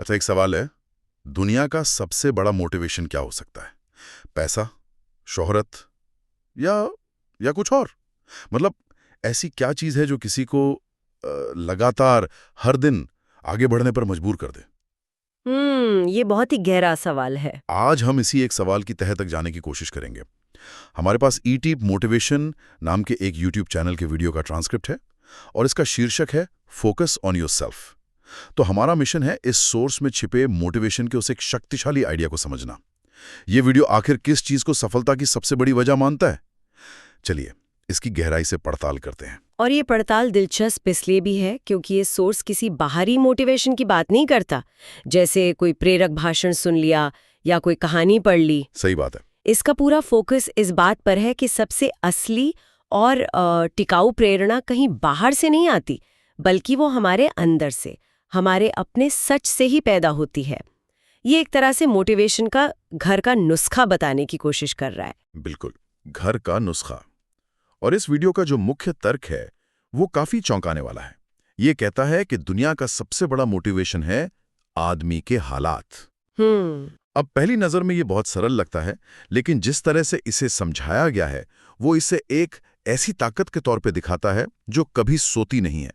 अच्छा, एक सवाल है। दुनिया का सबसे बड़ा मोटिवेशन क्या हो सकता है? पैसा, शोहरत या कुछ और? मतलब ऐसी क्या चीज है जो किसी को लगातार हर दिन आगे बढ़ने पर मजबूर कर दे? ये बहुत ही गहरा सवाल है। आज हम इसी एक सवाल की तह तक जाने की कोशिश करेंगे। हमारे पास ईटीप मोटिवेशन नाम के एक यूट्यूब चैनल के वीडियो का ट्रांसक्रिप्ट है और इसका शीर्षक है फोकस ऑन योरसेल्फ। तो हमारा मिशन है इस सोर्स में छिपे मोटिवेशन के उस एक शक्तिशाली आइडिया को समझना। ये वीडियो आखिर किस चीज को सफलता की सबसे बड़ी वजह मानता है? चलिए इसकी गहराई से पड़ताल करते हैं। और ये पड़ताल दिलचस्प इसलिए भी है क्योंकि ये सोर्स किसी बाहरी मोटिवेशन की बात नहीं करता, जैसे कोई प्रेरक भाषण सुन लिया या कोई कहानी पढ़ ली। सही बात है। इसका पूरा फोकस इस बात पर है कि सबसे असली और टिकाऊ प्रेरणा कहीं बाहर से नहीं आती, बल्कि वो हमारे अंदर से, हमारे अपने सच से ही पैदा होती है। ये एक तरह से मोटिवेशन का घर का नुस्खा बताने की कोशिश कर रहा है। बिल्कुल, घर का नुस्खा। और इस वीडियो का जो मुख्य तर्क है वो काफी चौंकाने वाला है। ये कहता है कि दुनिया का सबसे बड़ा मोटिवेशन है आदमी के हालात। अब पहली नजर में ये बहुत सरल लगता है, लेकिन जिस तरह से इसे समझाया गया है वो इसे एक ऐसी ताकत के तौर पे दिखाता है जो कभी सोती नहीं है।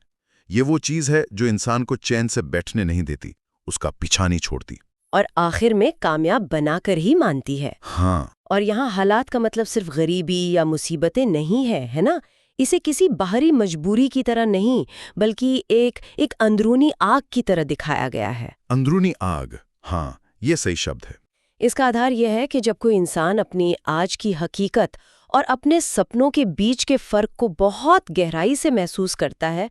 ये वो चीज है जो इंसान को चैन से बैठने नहीं देती, उसका पीछा नहीं छोड़ती और आखिर में कामयाब बनाकर ही मानती है। हाँ, और यहाँ हालात का मतलब सिर्फ गरीबी या मुसीबतें नहीं है ना? इसे किसी बाहरी मजबूरी की तरह नहीं, बल्कि एक अंदरूनी आग की तरह दिखाया गया है। अंदरूनी आग, हाँ, ये सही शब्द है। इसका आधार यह है कि जब कोई इंसान अपनी आज की हकीकत और अपने सपनों के बीच के फर्क को बहुत गहराई से महसूस करता है,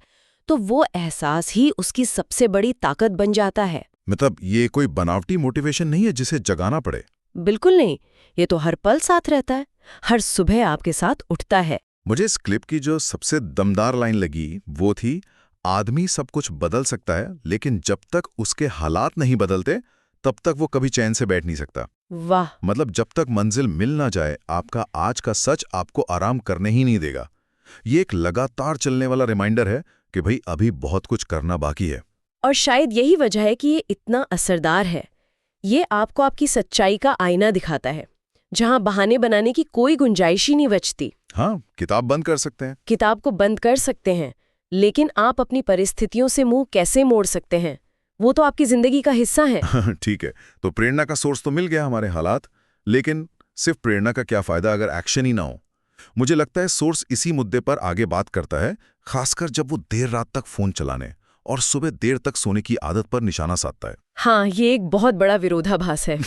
तो वो एहसास ही उसकी सबसे बड़ी ताकत बन जाता है। मतलब ये कोई बनावटी मोटिवेशन नहीं है जिसे जगाना पड़े। बिल्कुल नहीं, ये तो हर पल साथ रहता है, हर सुबह आपके साथ उठता है। मुझे इस क्लिप की जो सबसे दमदार लाइन लगी वो थी, आदमी सब कुछ बदल सकता है लेकिन जब तक उसके हालात नहीं बदलते तब तक वो कभी चैन से बैठ नहीं सकता। वाह! मतलब जब तक मंजिल मिल ना जाए आपका आज का सच आपको आराम करने ही नहीं देगा। ये एक लगातार चलने वाला रिमाइंडर है कि भाई अभी बहुत कुछ करना बाकी है। और शायद यही वजह है कि ये इतना असरदार है। ये आपको आपकी सच्चाई का आईना दिखाता है, जहां बहाने बनाने की कोई गुंजाइश ही नहीं बचती। हाँ, किताब बंद कर सकते हैं। किताब को बंद कर सकते हैं, लेकिन आप अपनी परिस्थितियों से मुंह कैसे मोड़ सकते हैं, वो तो आपकी जिंदगी का हिस्सा है। ठीक है, तो प्रेरणा का सोर्स तो मिल गया हमारे हालात, लेकिन सिर्फ प्रेरणा का क्या फायदा अगर एक्शन ही ना हो? मुझे लगता है सोर्स इसी मुद्दे पर आगे बात करता है, खासकर जब वो देर रात तक फोन चलाने और सुबह देर तक सोने की आदत पर निशाना साधता है। हाँ, ये एक बहुत बड़ा विरोधाभास है।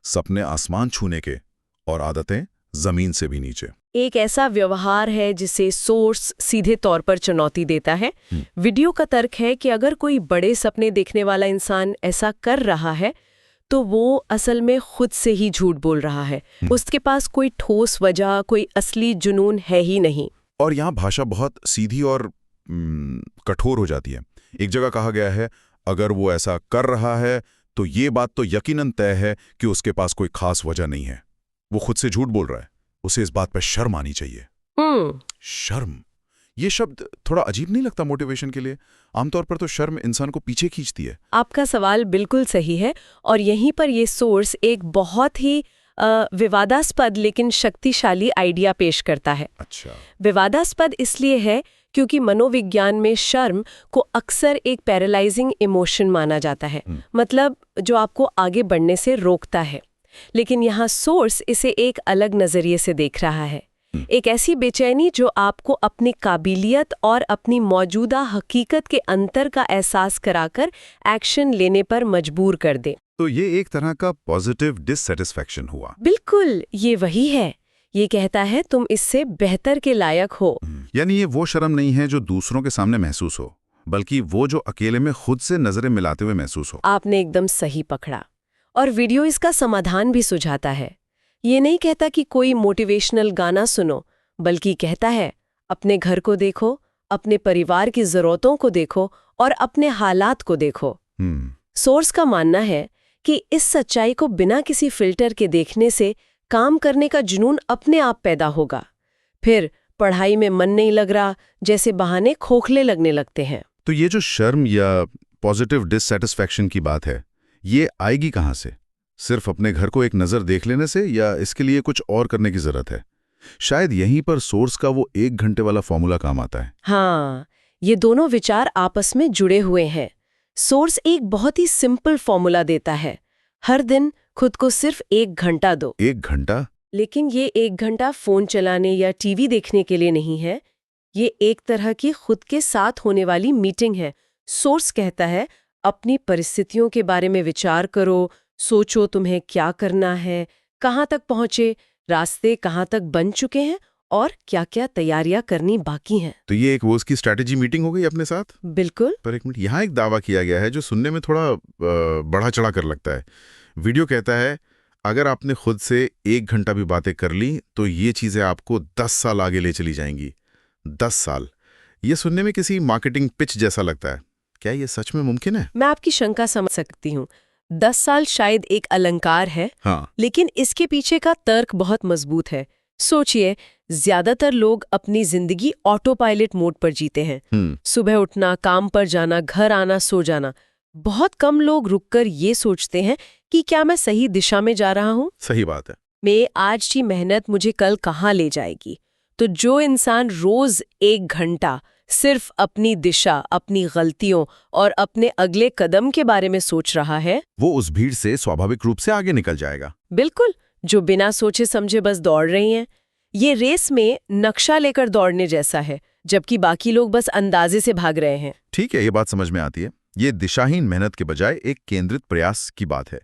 सपने आसमान छूने के और आदतें जमीन से भी नीचे। एक ऐसा व्यवहार है जिसे सोर्स सीधे तौर पर चुनौती देता है। वीडियो का तर्क है कि अगर कोई बड़े सपने देखने वाला इंसान ऐसा कर रहा है, तो वो असल में खुद से ही झूठ बोल रहा है। उसके पास कोई ठोस वजह, कोई असली जुनून है ही नहीं। और यहाँ भाषा बहुत सीधी और कठोर हो जाती है। एक जगह कहा गया है, अगर वो ऐसा कर रहा है तो ये बात तो यकीनन तय है कि उसके पास कोई खास वजह नहीं है। वो खुद से झूठ बोल रहा है, उसे इस बात पर शर्म आनी चाहिए। शर्म, ये शब्द थोड़ा अजीब नहीं लगता मोटिवेशन के लिए? आमतौर पर तो शर्म इंसान को पीछे खींचती है। आपका सवाल बिल्कुल सही है, और यहीं पर ये सोर्स एक बहुत ही विवादास्पद लेकिन शक्तिशाली आइडिया पेश करता है। अच्छा। विवादास्पद इसलिए है क्योंकि मनोविज्ञान में शर्म को अक्सर एक पैरालाइजिंग इमोशन माना जाता है, मतलब जो आपको आगे बढ़ने से रोकता है। लेकिन यहाँ सोर्स इसे एक अलग नजरिए से देख रहा है, एक ऐसी बेचैनी जो आपको अपनी काबिलियत और अपनी मौजूदा हकीकत के अंतर का एहसास कराकर एक्शन लेने पर मजबूर कर दे। तो ये एक तरह का पॉजिटिव डिससैटिस्फैक्शन हुआ। बिल्कुल, ये वही है। ये कहता है तुम इससे बेहतर के लायक हो। यानी ये वो शर्म नहीं है जो दूसरों के सामने महसूस हो, बल्कि वो जो अकेले में खुद से नजरें मिलाते हुए महसूस हो। आपने एकदम सही पकड़ा। और वीडियो इसका समाधान भी सुझाता है। ये नहीं कहता कि कोई मोटिवेशनल गाना सुनो, बल्कि कहता है अपने घर को देखो, अपने परिवार की जरूरतों को देखो और अपने हालात को देखो। सोर्स का मानना है कि इस सच्चाई को बिना किसी फिल्टर के देखने से काम करने का जुनून अपने आप पैदा होगा। फिर पढ़ाई में मन नहीं लग रहा जैसे बहाने खोखले लगने लगते हैं। तो ये जो शर्म या पॉजिटिव डिससैटिस्फैक्शन की बात है, ये आएगी कहाँ से? सिर्फ अपने घर को एक नज़र देख लेने से, या इसके लिए कुछ और करने की ज़रूरत है? शायद यहीं पर सोर्स का वो 1 घंटे वाला फॉर्मूला काम आता है। हाँ, ये दोनों विचार आपस में जुड़े हुए हैं। सोर्स एक बहुत ही सिंपल फॉर्मूला देता है, हर दिन खुद को सिर्फ 1 घंटा दो। 1 घंटा? लेकिन ये 1 घंटा फोन चलाने या टीवी देखने के लिए नहीं है, ये एक तरह की खुद के साथ होने वाली मीटिंग है। सोर्स कहता है, अपनी परिस्थितियों के बारे में विचार करो, सोचो तुम्हें क्या करना है, कहाँ तक पहुँचे, रास्ते कहाँ तक बन चुके हैं और क्या-क्या तैयारियां करनी बाकी हैं। तो ये एक वो उसकी स्ट्रैटेजी मीटिंग हो गई अपने साथ? बिल्कुल। पर एक मिनट, यहाँ एक दावा किया गया है जो सुनने में थोड़ा बढ़ा चढ़ा कर लगता है। वीडियो कहता है, अगर आपने खुद से 1 घंटा भी बातें कर ली तो ये चीज़ें आपको 10 साल आगे ले चली जाएंगी। 10 साल। ये सुनने में किसी मार्केटिंग पिच जैसा लगता है। क्या ये सच में मुमकिन है? मैं आपकी शंका समझ सकती हूँ। 10 साल शायद एक अलंकार है, हाँ। लेकिन इसके पीछे का तर्क बहुत मजबूत है। सोचिए, ज्यादातर लोग अपनी जिंदगी ऑटो पायलट मोड पर जीते हैं। सुबह उठना, काम पर जाना, घर आना, सो जाना। बहुत कम लोग रुककर ये सोचते हैं कि क्या मैं सही दिशा में जा रहा हूँ? सही बात है। मैं आज की मेहनत मुझे कल कहाँ ले जाएगी? तो जो इंसान रोज 1 घंटा सिर्फ अपनी दिशा, अपनी गलतियों और अपने अगले कदम के बारे में सोच रहा है, वो उस भीड़ से स्वाभाविक रूप से आगे निकल जाएगा। बिल्कुल, जो बिना सोचे समझे बस दौड़ रही हैं। ये रेस में नक्शा लेकर दौड़ने जैसा है, जबकि बाकी लोग बस अंदाजे से भाग रहे हैं। ठीक है, ये बात समझ में आती है। ये दिशाहीन मेहनत के बजाय एक केंद्रित प्रयास की बात है।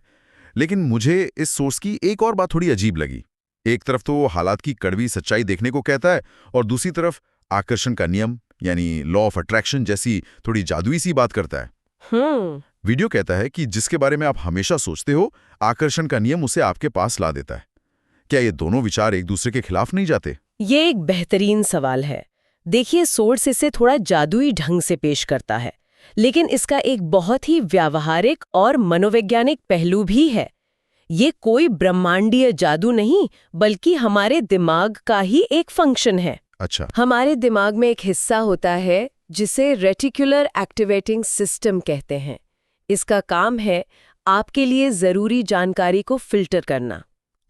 लेकिन मुझे इस सोर्स की एक और बात थोड़ी अजीब लगी। एक तरफ तो वो हालात की कड़वी सच्चाई देखने को कहता है, और दूसरी तरफ आकर्षण का नियम यानी लॉ ऑफ अट्रैक्शन जैसी थोड़ी जादुई सी बात करता है। वीडियो कहता है कि जिसके बारे में आप हमेशा सोचते हो, आकर्षण का नियम उसे आपके पास ला देता है। क्या ये दोनों विचार एक दूसरे के खिलाफ नहीं जाते? ये एक बेहतरीन सवाल है। देखिए, सोर्स इसे थोड़ा जादुई ढंग से पेश करता है, लेकिन इसका एक बहुत ही व्यावहारिक और मनोवैज्ञानिक पहलू भी है। ये कोई ब्रह्मांडीय जादू नहीं, बल्कि हमारे दिमाग का ही एक फंक्शन है। अच्छा। हमारे दिमाग में एक हिस्सा होता है जिसे रेटिकुलर एक्टिवेटिंग सिस्टम कहते हैं। इसका काम है आपके लिए जरूरी जानकारी को फिल्टर करना।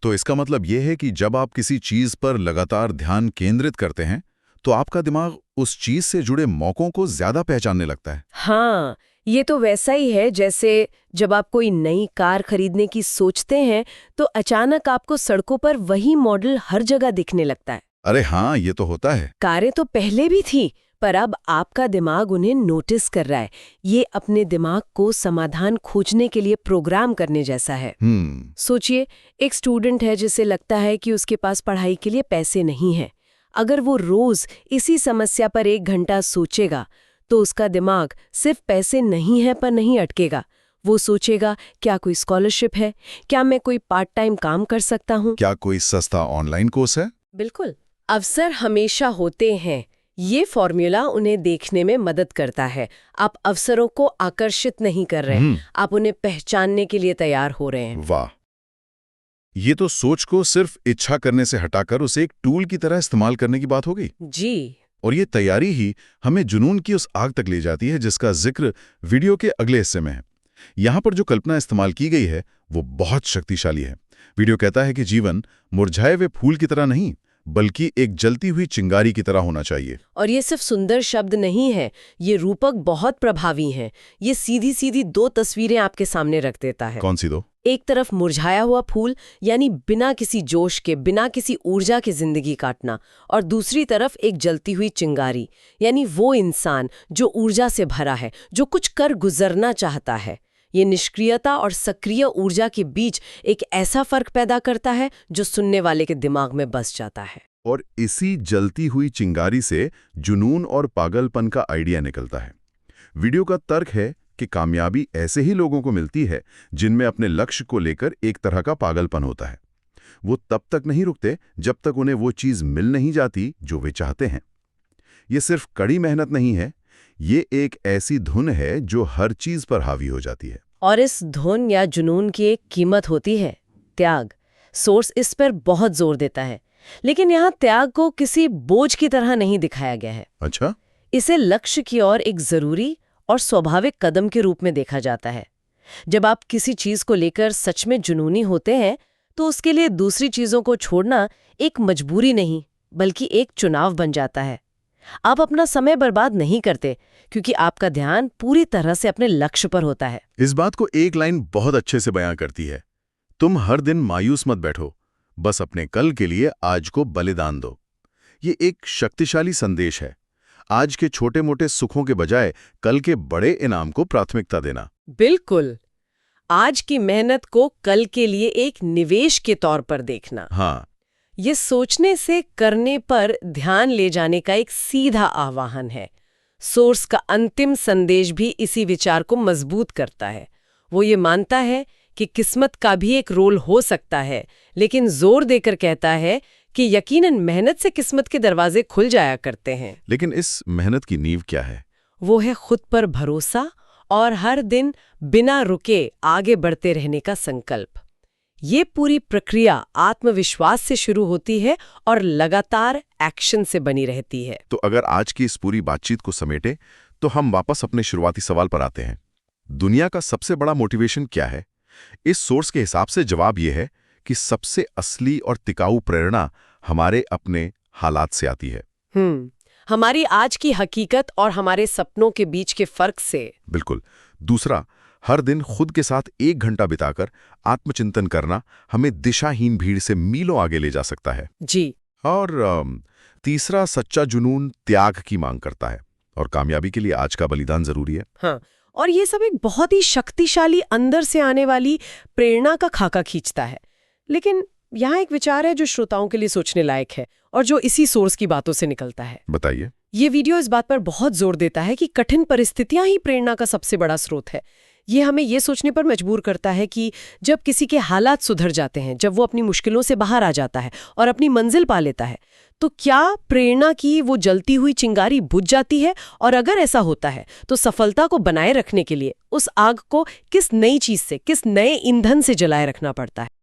तो इसका मतलब यह है कि जब आप किसी चीज पर लगातार ध्यान केंद्रित करते हैं, तो आपका दिमाग उस चीज से जुड़े मौकों को ज्यादा पहचानने लगता है। हाँ, ये तो वैसा ही है जैसे जब आप कोई नई कार खरीदने की सोचते हैं, तो अचानक आपको सड़कों पर वही मॉडल हर जगह दिखने लगता है। अरे हाँ, ये तो होता है। कारें तो पहले भी थी, पर अब आपका दिमाग उन्हें नोटिस कर रहा है। ये अपने दिमाग को समाधान खोजने के लिए प्रोग्राम करने जैसा है। सोचिए, एक स्टूडेंट है जिसे लगता है कि उसके पास पढ़ाई के लिए पैसे नहीं हैं। अगर वो रोज इसी समस्या पर 1 घंटा सोचेगा, तो उसका दिमाग सिर्फ पैसे नहीं है पर नहीं अटकेगा। वो सोचेगा, क्या कोई स्कॉलरशिप है? क्या मैं कोई पार्ट टाइम काम कर सकता हूँ? क्या कोई सस्ता ऑनलाइन कोर्स है? बिल्कुल। अवसर हमेशा होते हैं। ये फॉर्मूला उन्हें देखने में मदद करता है। आप अवसरों को आकर्षित नहीं कर रहे, आप उन्हें पहचानने के लिए तैयार हो रहे हैं। वाह, ये तो सोच को सिर्फ इच्छा करने से हटाकर उसे एक टूल की तरह इस्तेमाल करने की बात हो गई। जी। और ये तैयारी ही हमें जुनून की उस आग तक ले जाती है जिसका जिक्र वीडियो के अगले हिस्से में है। यहाँ पर जो कल्पना इस्तेमाल की गई है वो बहुत शक्तिशाली है। वीडियो कहता है कि जीवन मुरझाए हुए फूल की तरह नहीं, बल्कि एक जलती हुई चिंगारी की तरह होना चाहिए। और ये सिर्फ सुंदर शब्द नहीं है, ये रूपक बहुत प्रभावी हैं। ये सीधी सीधी 2 तस्वीरें आपके सामने रख देता है। कौन सी दो? एक तरफ मुरझाया हुआ फूल, यानी बिना किसी जोश के, बिना किसी ऊर्जा के जिंदगी काटना, और दूसरी तरफ एक जलती हुई चिंगारी, यानी वो इंसान जो ऊर्जा से भरा है, जो कुछ कर गुजरना चाहता है। ये निष्क्रियता और सक्रिय ऊर्जा के बीच एक ऐसा फर्क पैदा करता है जो सुनने वाले के दिमाग में बस जाता है। और इसी जलती हुई चिंगारी से जुनून और पागलपन का आइडिया निकलता है। वीडियो का तर्क है कि कामयाबी ऐसे ही लोगों को मिलती है जिनमें अपने लक्ष्य को लेकर एक तरह का पागलपन होता है। वो तब तक नहीं रुकते जब तक उन्हें वो चीज़ मिल नहीं जाती जो वे चाहते हैं। ये सिर्फ कड़ी मेहनत नहीं है, ये एक ऐसी धुन है जो हर चीज पर हावी हो जाती है। और इस धुन या जुनून की एक कीमत होती है, त्याग। सोर्स इस पर बहुत जोर देता है, लेकिन यहाँ त्याग को किसी बोझ की तरह नहीं दिखाया गया है। अच्छा? इसे लक्ष्य की ओर एक जरूरी और स्वाभाविक कदम के रूप में देखा जाता है। जब आप किसी चीज को लेकर सच में जुनूनी होते हैं तो उसके लिए दूसरी चीजों को छोड़ना एक मजबूरी नहीं बल्कि एक चुनाव बन जाता है। आप अपना समय बर्बाद नहीं करते क्योंकि आपका ध्यान पूरी तरह से अपने लक्ष्य पर होता है। इस बात को एक लाइन बहुत अच्छे से बयां करती है, तुम हर दिन मायूस मत बैठो, बस अपने कल के लिए आज को बलिदान दो। ये एक शक्तिशाली संदेश है। आज के छोटे मोटे सुखों के बजाय कल के बड़े इनाम को प्राथमिकता देना। बिल्कुल, आज की मेहनत को कल के लिए एक निवेश के तौर पर देखना। हाँ, ये सोचने से करने पर ध्यान ले जाने का एक सीधा आह्वान है। सोर्स का अंतिम संदेश भी इसी विचार को मजबूत करता है। वो ये मानता है कि किस्मत का भी एक रोल हो सकता है, लेकिन जोर देकर कहता है कि यकीनन मेहनत से किस्मत के दरवाजे खुल जाया करते हैं। लेकिन इस मेहनत की नींव क्या है? वो है खुद पर भरोसा और हर दिन बिना रुके आगे बढ़ते रहने का संकल्प। ये पूरी प्रक्रिया आत्मविश्वास से शुरू होती है और लगातार एक्शन से बनी रहती है। तो अगर आज की इस पूरी बातचीत को समेटे तो हम वापस अपने शुरुआती सवाल पर आते हैं। दुनिया का सबसे बड़ा मोटिवेशन क्या है? इस सोर्स के हिसाब से जवाब यह है कि सबसे असली और टिकाऊ प्रेरणा हमारे अपने हालात से आती है। हमारी आज की हकीकत और हमारे सपनों के बीच के फर्क से। बिल्कुल। दूसरा, हर दिन खुद के साथ 1 घंटा बिताकर आत्मचिंतन करना हमें दिशाहीन भीड़ से मीलों आगे ले जा सकता है। जी। और तीसरा, सच्चा जुनून त्याग की मांग करता है और कामयाबी के लिए आज का बलिदान जरूरी है। हाँ, और ये सब एक बहुत ही शक्तिशाली अंदर से आने वाली प्रेरणा का खाका खींचता है। लेकिन यहाँ एक विचार है जो श्रोताओं के लिए सोचने लायक है और जो इसी सोर्स की बातों से निकलता है। बताइए। ये वीडियो इस बात पर बहुत जोर देता है कि कठिन परिस्थितियां ही प्रेरणा का सबसे बड़ा स्रोत है। ये हमें ये सोचने पर मजबूर करता है कि जब किसी के हालात सुधर जाते हैं, जब वो अपनी मुश्किलों से बाहर आ जाता है और अपनी मंजिल पा लेता है, तो क्या प्रेरणा की वो जलती हुई चिंगारी बुझ जाती है? और अगर ऐसा होता है तो सफलता को बनाए रखने के लिए उस आग को किस नई चीज से, किस नए ईंधन से जलाए रखना पड़ता है?